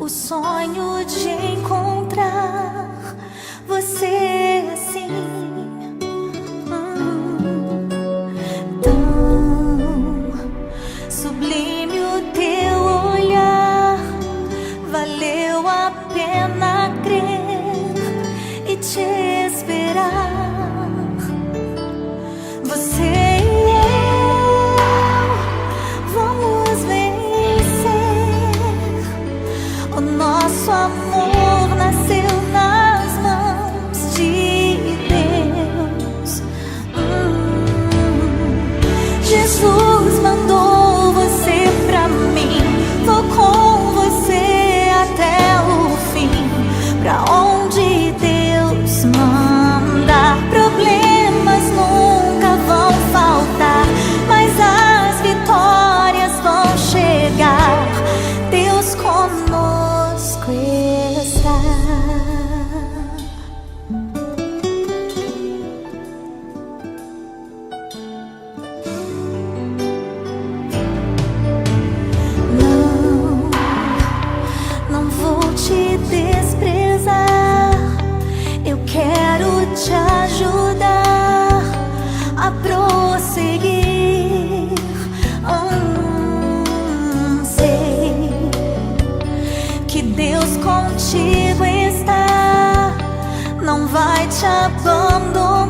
o sonho de encontrar você assim, tão sublime o teu olhar. Valeu a pena crer e te esperar. Você e eu vamos vencer. O nosso amor nasceu nas mãos de Deus. Jesus mandou você pra mim. Vou com você até o fim. Pra onde Deus manda, problemas nunca vão faltar, mas as vitórias vão chegar. Deus conosco está. Não vou te desprezar. Eu quero te ajudar a prosseguir. Sei que Deus contigo está, não vai te abandonar.